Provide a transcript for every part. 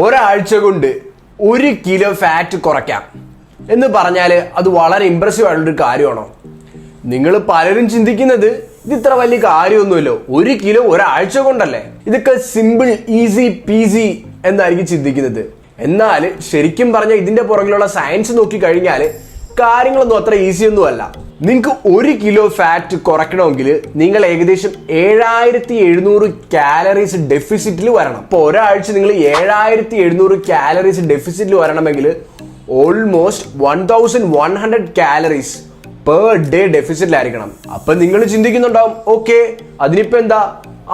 ഒരാഴ്ച കൊണ്ട് 1 kilo fat കുറയ്ക്കാം എന്ന് പറഞ്ഞാൽ അത് വളരെ ഇംപ്രസീവ് ആയിട്ടുള്ളൊരു കാര്യമാണോ? നിങ്ങൾ പലരും ചിന്തിക്കുന്നത് ഇത് ഇത്ര വലിയ കാര്യമൊന്നുമല്ലോ, 1 കിലോ ഒരാഴ്ച കൊണ്ടല്ലേ, ഇതൊക്കെ സിമ്പിൾ ഈസി പീസി എന്നായിരിക്കും ചിന്തിക്കുന്നത്. എന്നാൽ ശരിക്കും പറഞ്ഞാൽ ഇതിന്റെ പുറകിലുള്ള സയൻസ് നോക്കി കഴിഞ്ഞാൽ കാര്യങ്ങളൊന്നും അത്ര ഈസി ഒന്നും അല്ല. നിങ്ങൾക്ക് 1 കിലോ ഫാറ്റ് കുറയ്ക്കണമെങ്കിൽ നിങ്ങൾ ഏകദേശം 7700 കാലറീസ് ഡെഫിസിറ്റിൽ വരണം. അപ്പോൾ ഒരാഴ്ച നിങ്ങൾ 7700 കാലറീസ് ഡെഫിസിറ്റിൽ വരണമെങ്കിൽ ഓൾമോസ്റ്റ് 1100 കാലറീസ് പെർ ഡേ ഡെഫിസിറ്റിലായിരിക്കണം. അപ്പൊ നിങ്ങൾ ചിന്തിക്കുന്നുണ്ടാവും, ഓക്കെ അതിനിപ്പോ എന്താ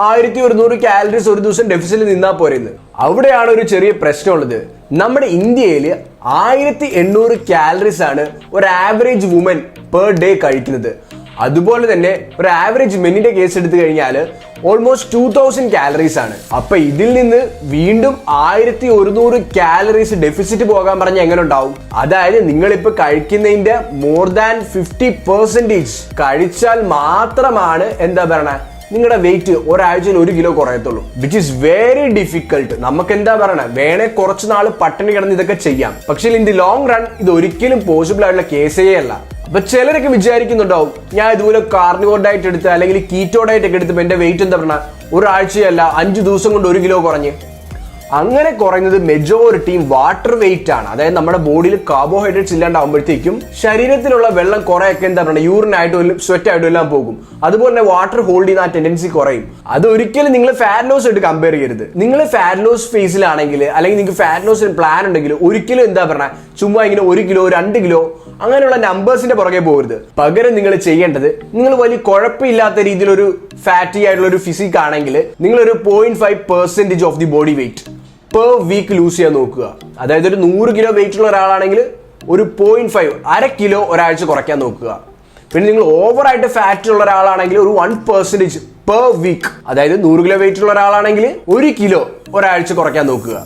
1100 കാലറീസ് ഒരു ദിവസം ഡെഫിസിറ്റിൽ നിന്നാ പോരെന്ന്. അവിടെയാണ് ഒരു ചെറിയ പ്രശ്നമുള്ളത്. നമ്മുടെ ഇന്ത്യയിൽ 1800 കാലറീസ് ആണ് ഒരു ആവറേജ് വുമൻ പെർ ഡേ കഴിക്കുന്നത്. അതുപോലെ തന്നെ ഒരു ആവറേജ് മെന്നിന്റെ കേസ് എടുത്തു കഴിഞ്ഞാൽ ഓൾമോസ്റ്റ് 2000 കാലറീസ് ആണ്. അപ്പൊ ഇതിൽ നിന്ന് വീണ്ടും 1100 കാലറീസ് ഡെഫിസിറ്റ് പോകാൻ പറഞ്ഞ എങ്ങനെ ഉണ്ടാവും? അതായത് നിങ്ങളിപ്പോ കഴിക്കുന്നതിന്റെ മോർ ദാൻ 50% കഴിച്ചാൽ മാത്രമാണ് എന്താ പറയണ നിങ്ങളുടെ വെയിറ്റ് ഒരാഴ്ചയിൽ 1 കിലോ കുറയത്തുള്ളൂ, വിച്ച് ഈസ് വെരി ഡിഫിക്കൽട്ട്. നമുക്ക് എന്താ പറയണ, വേണേ കുറച്ച് നാൾ പട്ടിണി കിടന്ന് ഇതൊക്കെ ചെയ്യാം, പക്ഷേ ഇൻ ദി ലോങ് റൺ ഇത് ഒരിക്കലും പോസിബിൾ ആയിട്ടുള്ള കേസേ അല്ല. അപ്പൊ ചിലരൊക്കെ വിചാരിക്കുന്നുണ്ടാവും, ഞാൻ ഇതുപോലെ കാർണിവോർ ഡയറ്റ് എടുത്ത് അല്ലെങ്കിൽ കീറ്റോ ഡയറ്റ് ഒക്കെ എടുത്തപ്പോൾ എന്റെ വെയിറ്റ് എന്താ പറഞ്ഞാൽ ഒരാഴ്ചയല്ല 5 ദിവസം കൊണ്ട് 1 കിലോ കുറഞ്ഞ്. അങ്ങനെ കുറയുന്നത് മെജോറിറ്റിയും വാട്ടർ വെയിറ്റ് ആണ്. അതായത് നമ്മുടെ ബോഡിയിൽ കാർബോഹൈഡ്രേറ്റ്സ് ഇല്ലാണ്ടാവുമ്പോഴത്തേക്കും ശരീരത്തിലുള്ള വെള്ളം കുറെയൊക്കെ എന്താ പറയുക യൂറിനായിട്ടും സ്വെറ്റ് ആയിട്ടും എല്ലാം പോകും. അതുപോലെ തന്നെ വാട്ടർ ഹോൾഡ് ചെയ്യുന്ന ആ ടെൻഡൻസി കുറയും. അത് ഒരിക്കലും നിങ്ങൾ ഫാറ്റ് ലോസ് ആയിട്ട് കമ്പയർ ചെയ്യരുത്. നിങ്ങൾ ഫാറ്റ് ലോസ് ഫേസിലാണെങ്കിൽ അല്ലെങ്കിൽ നിങ്ങൾക്ക് ഫാറ്റ് ലോസിന് പ്ലാൻ ഉണ്ടെങ്കിൽ ഒരിക്കലും എന്താ പറയുക ചുമ്മാ ഇങ്ങനെ 1 കിലോ 2 കിലോ അങ്ങനെയുള്ള നമ്പേഴ്സിന്റെ പുറകെ പോകരുത്. പകരം നിങ്ങൾ ചെയ്യേണ്ടത്, നിങ്ങൾ വലിയ കുഴപ്പമില്ലാത്ത രീതിയിലൊരു ഫാറ്റി ആയിട്ടുള്ള ഒരു ഫിസിക് ആണെങ്കിൽ നിങ്ങളൊരു 0.5% of the body weight per week lose ചെയ്യാൻ നോക്കുക. അതായത് ഒരു 100 കിലോ വെയിറ്റ് ഉള്ള ഒരാളാണെങ്കിൽ ഒരു 0.5 1/2 കിലോ ഒരാഴ്ച കുറയ്ക്കാൻ നോക്കുക. പിന്നെ നിങ്ങൾ ഓവറായിട്ട് ഫാറ്റ് ഉള്ള ഒരാളാണെങ്കിൽ ഒരു 1% പെർ വീക്ക്, അതായത് 100 കിലോ വെയിറ്റ് ഉള്ള ഒരാളാണെങ്കിൽ 1 കിലോ ഒരാഴ്ച കുറയ്ക്കാൻ നോക്കുക.